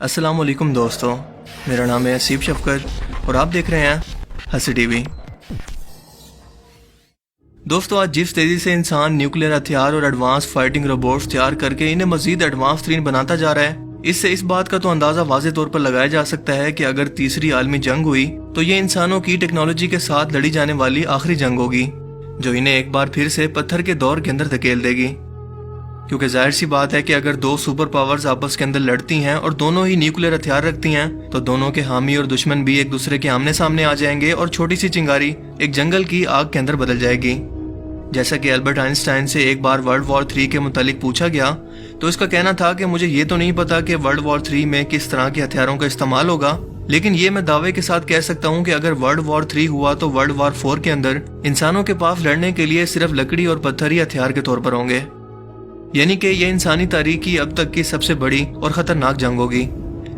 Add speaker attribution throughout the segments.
Speaker 1: अस्सलाम वालेकुम दोस्तों, मेरा नाम है असीब शफकर और आप देख रहे हैं हंसी टीवी। दोस्तों, आज जिस तेज़ी से इंसान न्यूक्लियर हथियार और एडवांस फाइटिंग रोबोट्स तैयार करके इन्हें मजीद एडवांस तरीन बनाता जा रहा है, इससे इस बात का तो अंदाज़ा वाज़े तौर पर लगाया जा सकता है कि अगर तीसरी आलमी जंग हुई तो ये इंसानों की टेक्नोलॉजी के साथ लड़ी जाने वाली आखिरी जंग होगी, जो इन्हें एक बार फिर से पत्थर के दौर के अंदर धकेल देगी। क्योंकि जाहिर सी बात है कि अगर दो सुपर पावर्स आपस के अंदर लड़ती हैं और दोनों ही न्यूक्लियर हथियार रखती हैं, तो दोनों के हामी और दुश्मन भी एक दूसरे के आमने सामने आ जाएंगे और छोटी सी चिंगारी एक जंगल की आग के अंदर बदल जाएगी। जैसा कि एल्बर्ट आइंस्टाइन से एक बार वर्ल्ड वॉर 3 के मुतालिक पूछा गया तो इसका कहना था कि मुझे ये तो नहीं पता कि वर्ल्ड वॉर 3 में किस तरह के हथियारों का इस्तेमाल होगा, लेकिन ये मैं दावे के साथ कह सकता हूँ कि अगर वर्ल्ड वॉर 3 हुआ तो वर्ल्ड वॉर 4 के अंदर इंसानों के पास लड़ने के लिए सिर्फ लकड़ी और पत्थर ही हथियार के तौर पर होंगे। यानी कि यह इंसानी तारीख की अब तक की सबसे बड़ी और खतरनाक जंग होगी,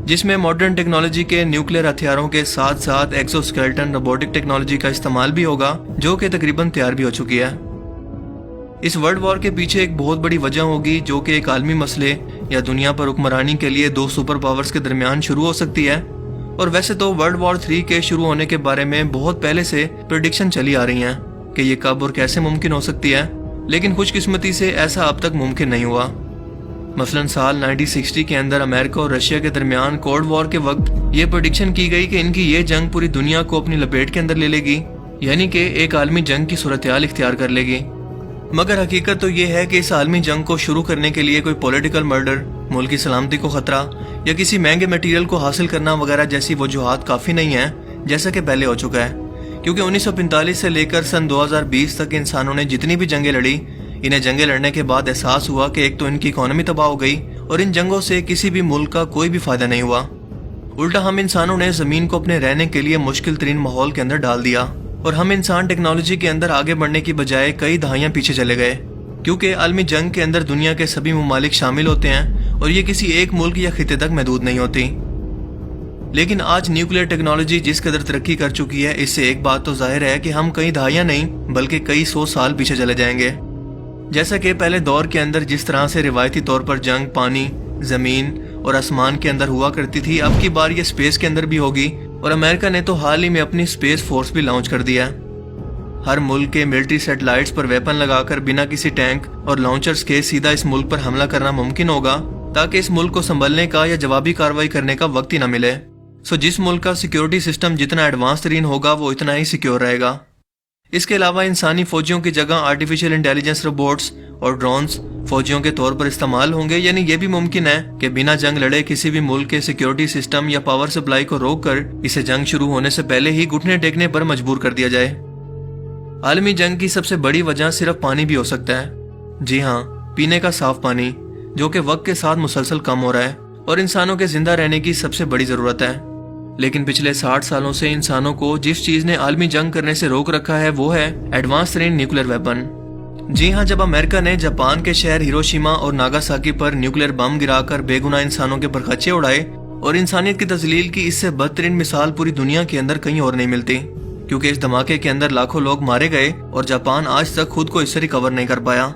Speaker 1: जिसमें मॉडर्न टेक्नोलॉजी के न्यूक्लियर हथियारों के साथ साथ एक्सोस्केलेटन रोबोटिक टेक्नोलॉजी का इस्तेमाल भी होगा, जो कि तकरीबन तैयार भी हो चुकी है। इस वर्ल्ड वॉर के पीछे एक बहुत बड़ी वजह होगी, जो कि एक आलमी मसले या दुनिया पर हुक्मरानी के लिए दो सुपर पावर्स के दरमियान शुरू हो सकती है। और वैसे तो वर्ल्ड वॉर 3 के शुरू होने के बारे में बहुत पहले से प्रेडिक्शन चली आ रही हैं कि ये कब और कैसे मुमकिन हो सकती है, लेकिन खुशकिस्मती से ऐसा अब तक मुमकिन नहीं हुआ। मसलन साल 1960 के अंदर अमेरिका और रशिया के दरमियान कोल्ड वॉर के वक्त ये प्रेडिक्शन की गई कि इनकी ये जंग पूरी दुनिया को अपनी लपेट के अंदर ले लेगी, यानी कि एक आलमी जंग की सूरत-ए-हाल इख्तियार कर लेगी। मगर हकीकत तो ये है कि इस आलमी जंग को शुरू करने के लिए कोई पॉलिटिकल मर्डर, मुल्क की सलामती को खतरा या किसी महंगे मटेरियल को हासिल करना वगैरह जैसी वजूहात काफ़ी नहीं है, जैसा कि पहले हो चुका है। क्योंकि 1945 से लेकर सन 2020 तक इंसानों ने जितनी भी जंगें लड़ी, इन्हें जंगें लड़ने के बाद एहसास हुआ कि एक तो इनकी इकोनॉमी तबाह हो गई और इन जंगों से किसी भी मुल्क का कोई भी फायदा नहीं हुआ। उल्टा हम इंसानों ने ज़मीन को अपने रहने के लिए मुश्किल तरीन माहौल के अंदर डाल दिया और हम इंसान टेक्नोलॉजी के अंदर आगे बढ़ने की बजाय कई दहाइयाँ पीछे चले गए। क्योंकि आलमी जंग के अंदर दुनिया के सभी ममालिक शामिल होते हैं और ये किसी एक मुल्क या खिते तक महदूद नहीं होती। लेकिन आज न्यूक्लियर टेक्नोलॉजी जिस कदर तरक्की कर चुकी है, इससे एक बात तो जाहिर है कि हम कई दहाइयाँ नहीं बल्कि कई 100 साल पीछे चले जाएंगे। जैसा कि पहले दौर के अंदर जिस तरह से रिवायती तौर पर जंग पानी, जमीन और आसमान के अंदर हुआ करती थी, अब की बार ये स्पेस के अंदर भी होगी। और अमेरिका ने तो हाल ही में अपनी स्पेस फोर्स भी लॉन्च कर दिया है। हर मुल्क के मिलिट्री सैटेलाइट्स पर वेपन लगाकर बिना किसी टैंक और लॉन्चर्स के सीधा इस मुल्क पर हमला करना मुमकिन होगा, ताकि इस मुल्क को संभलने का या जवाबी कार्रवाई करने का वक्त ही न मिले। जिस मुल्क का सिक्योरिटी सिस्टम जितना एडवांस तरीन होगा वो इतना ही सिक्योर रहेगा। इसके अलावा इंसानी फौजियों की जगह आर्टिफिशियल इंटेलिजेंस रोबोट्स और ड्रोन्स फौजियों के तौर पर इस्तेमाल होंगे। यानी ये भी मुमकिन है कि बिना जंग लड़े किसी भी मुल्क के सिक्योरिटी सिस्टम या पावर सप्लाई को रोककर इसे जंग शुरू होने से पहले ही घुटने टेकने पर मजबूर कर दिया जाए। आलमी जंग की सबसे बड़ी वजह सिर्फ पानी भी हो सकता है। जी हाँ, पीने का साफ पानी, जो कि वक्त के साथ मुसलसल कम हो रहा है और इंसानों के जिंदा रहने की सबसे बड़ी जरूरत है। लेकिन पिछले 60 सालों से इंसानों को जिस चीज ने आलमी जंग करने से रोक रखा है वो है एडवांस तरीन न्यूक्लियर वेपन। जी हाँ, जब अमेरिका ने जापान के शहर हिरोशिमा और नागासाकी पर न्यूक्लियर बम गिराकर बेगुनाह इंसानों के बरखच्चे उड़ाए और इंसानियत की तजलील की, इससे बदतरीन मिसाल पूरी दुनिया के अंदर कहीं और नहीं मिलती। क्योंकि इस धमाके के अंदर लाखों लोग मारे गए और जापान आज तक खुद को इससे रिकवर नहीं कर पाया।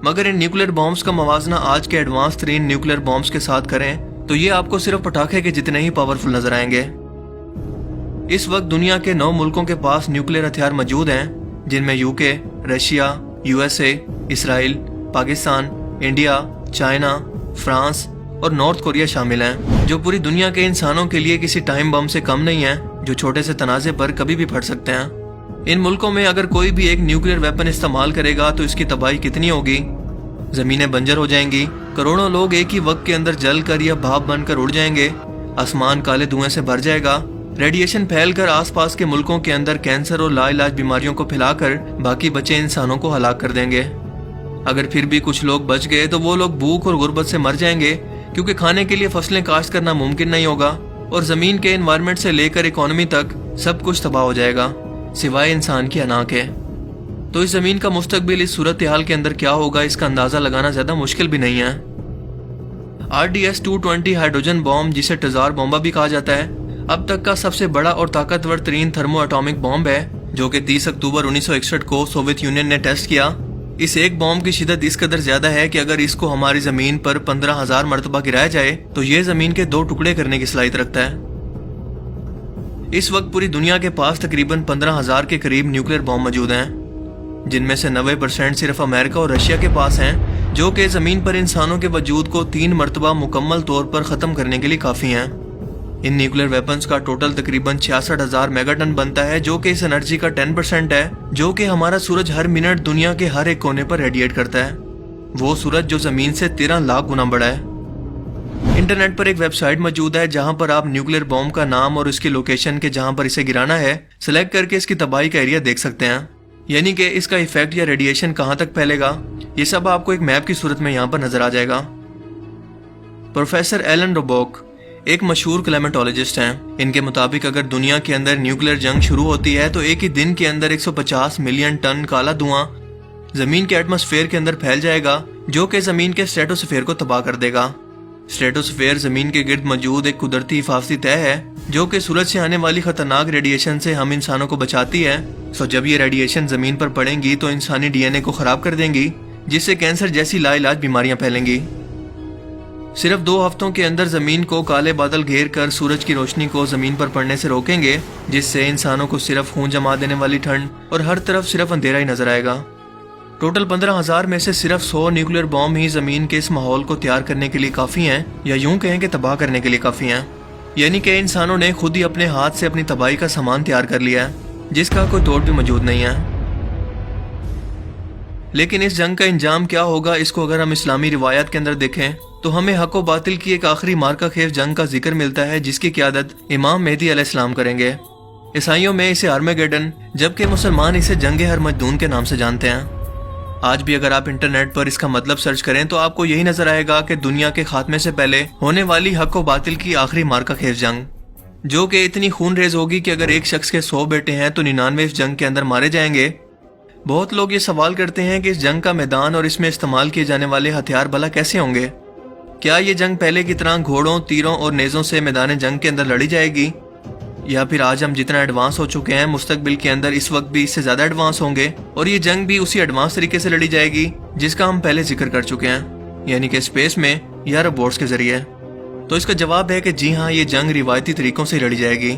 Speaker 1: मगर इन न्यूक्लियर बॉम्ब्स का मवाजना आज के एडवांस तरीन न्यूक्लियर बॉम्ब्स के साथ करें तो ये आपको सिर्फ पटाखे के जितने ही पावरफुल नजर आएंगे। इस वक्त दुनिया के 9 मुल्कों के पास न्यूक्लियर हथियार मौजूद हैं, जिनमें UK, Russia, USA, Israel, Pakistan, India, China, France और नॉर्थ कोरिया शामिल हैं, जो पूरी दुनिया के इंसानों के लिए किसी टाइम बम से कम नहीं है, जो छोटे से तनाज़े पर कभी भी फट सकते हैं। इन मुल्कों में अगर कोई भी एक न्यूक्लियर वेपन इस्तेमाल करेगा तो इसकी तबाही कितनी होगी। जमीनें बंजर हो जाएंगी, करोड़ों लोग एक ही वक्त के अंदर जल कर या भाप बनकर उड़ जाएंगे, आसमान काले धुएं से भर जाएगा, रेडिएशन फैलकर आसपास के मुल्कों के अंदर कैंसर और लाइलाज बीमारियों को फैलाकर बाकी बचे इंसानों को हलाक कर देंगे। अगर फिर भी कुछ लोग बच गए तो वो लोग भूख और गुर्बत से मर जाएंगे, क्योंकि खाने के लिए फसलें काश्त करना मुमकिन नहीं होगा और जमीन के एनवायरनमेंट से लेकर इकोनॉमी तक सब कुछ तबाह हो जाएगा, सिवाय इंसान की अना के। तो इस जमीन का मुस्तकबिल इस सूरत हाल के अंदर क्या होगा, इसका अंदाजा लगाना ज्यादा मुश्किल भी नहीं है। RDS-220 हाइड्रोजन बॉम्ब, जिसे टजार बॉम्बा भी कहा जाता है, अब तक का सबसे बड़ा और ताकतवर तरीन थर्मो एटॉमिक बॉम्ब है, जो कि 30 अक्टूबर 1961 को सोवियत यूनियन ने टेस्ट किया। इस एक बॉम्ब की शिदत इस कदर ज्यादा है कि अगर इसको हमारी जमीन पर 15,000 मरतबा गिराया जाए तो ये जमीन के 2 टुकड़े करने की सलाहियत रखता है। इस वक्त पूरी दुनिया के पास तकरीबन 15,000 के करीब न्यूक्लियर बॉम्ब मौजूद हैं, जिनमें से 90% सिर्फ अमेरिका और रशिया के पास हैं, जो कि जमीन पर इंसानों के वजूद को 3 मरतबा मुकम्मल तौर पर खत्म करने के लिए काफी हैं। इन न्यूक्लियर वेपन्स का टोटल तकरीबन 66,000 मेगाटन बनता है, जो कि इस एनर्जी का 10% है, जो कि हमारा सूरज हर मिनट दुनिया के हर एक कोने पर रेडिएट करता है। वो सूरज जो जमीन से 13 लाख गुना बड़ा है। इंटरनेट पर एक वेबसाइट मौजूद है जहां पर आप न्यूक्लियर बॉम्ब का नाम और उसकी लोकेशन के जहां पर इसे गिराना है सिलेक्ट करके इसकी तबाही का एरिया देख सकते हैं, यानी कि इसका इफेक्ट या रेडिएशन कहां तक फैलेगा। ये सब आपको एक मैप की सूरत में यहाँ पर नजर आ जाएगा। प्रोफेसर एलन रोबोक एक मशहूर क्लाइमेटोलॉजिस्ट हैं। इनके मुताबिक अगर दुनिया के अंदर न्यूक्लियर जंग शुरू होती है तो एक ही दिन के अंदर 150 मिलियन टन काला धुआं जमीन के एटमॉस्फेयर के अंदर फैल जाएगा, जो कि जमीन के स्ट्रेटोस्फेयर को तबाह कर देगा। स्ट्रेटोस्फेयर जमीन के गिर्द मौजूद एक कुदरती हिफाजती तह है, जो कि सूरज से आने वाली खतरनाक रेडिएशन से हम इंसानों को बचाती है। सो जब ये रेडिएशन जमीन पर पड़ेंगी तो इंसानी डीएनए को खराब कर देंगी, जिससे कैंसर जैसी लाइलाज बीमारियां फैलेंगी। सिर्फ 2 हफ्तों के अंदर जमीन को काले बादल घेर कर सूरज की रोशनी को जमीन पर पड़ने से रोकेंगे, जिससे इंसानों को सिर्फ खून जमा देने वाली ठंड और हर तरफ सिर्फ अंधेरा ही नजर आएगा। टोटल 15,000 में से सिर्फ 100 न्यूक्लियर बॉम्ब ही जमीन के इस माहौल को तैयार करने के लिए काफी हैं, या यूं कहें कि तबाह करने के लिए काफी हैं। यानी कि इंसानों ने खुद ही अपने हाथ से अपनी तबाही का सामान तैयार कर लिया है, जिसका कोई तोड़ भी मौजूद नहीं है। लेकिन इस जंग का इंजाम क्या होगा, इसको अगर हम इस्लामी रिवायत के अंदर देखें तो हमें हक व बातिल की एक आखिरी मार्का खेफ जंग का जिक्र मिलता है, जिसकी क़यादत इमाम मेहदी अलैहिस्सलाम करेंगे। ईसाइयों में इसे आर्मेगेडन, जबकि मुसलमान इसे जंग हरमजदून के नाम से जानते हैं। आज भी अगर आप इंटरनेट पर इसका मतलब सर्च करें तो आपको यही नजर आएगा कि दुनिया के खात्मे से पहले होने वाली हक व बातिल की आखिरी मार्का खेफ जंग, जो कि इतनी खूनरेज होगी कि अगर एक शख्स के 100 बेटे हैं तो 99 इस जंग के अंदर मारे जाएंगे। बहुत लोग ये सवाल करते हैं कि इस जंग का मैदान और इसमें इस्तेमाल किए जाने वाले हथियार भला कैसे होंगे। क्या ये जंग पहले की तरह घोड़ों, तीरों और नेज़ों से मैदान जंग के अंदर लड़ी जाएगी, या फिर आज हम जितना एडवांस हो चुके हैं मुस्तकबिल के अंदर इस वक्त भी इससे ज्यादा एडवांस होंगे और ये जंग भी उसी एडवांस तरीके से लड़ी जाएगी जिसका हम पहले जिक्र कर चुके हैं, यानी कि स्पेस में या रोबोट्स के जरिए। तो इसका जवाब है कि जी हाँ, ये जंग रिवायती तरीकों से लड़ी जाएगी,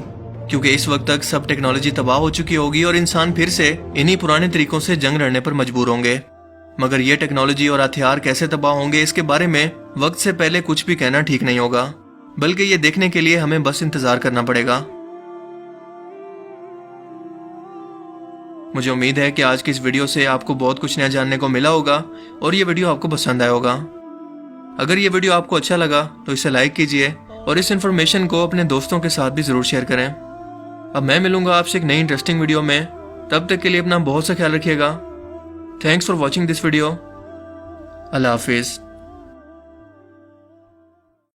Speaker 1: क्योंकि इस वक्त तक सब टेक्नोलॉजी तबाह हो चुकी होगी और इंसान फिर से इन्हीं पुराने तरीकों से जंग लड़ने पर मजबूर होंगे। मगर ये टेक्नोलॉजी और हथियार कैसे तबाह होंगे, इसके बारे में वक्त से पहले कुछ भी कहना ठीक नहीं होगा, बल्कि ये देखने के लिए हमें बस इंतजार करना पड़ेगा। मुझे उम्मीद है कि आज की इस वीडियो से आपको बहुत कुछ नया जानने को मिला होगा और ये वीडियो आपको पसंद आया होगा। अगर ये वीडियो आपको अच्छा लगा तो इसे लाइक कीजिए और इस इन्फॉर्मेशन को अपने दोस्तों के साथ भी जरूर शेयर करें। अब मैं मिलूंगा आपसे एक नई इंटरेस्टिंग वीडियो में, तब तक के लिए अपना बहुत सा ख्याल रखिएगा। Thanks for watching this video. अल्लाह हाफिज़।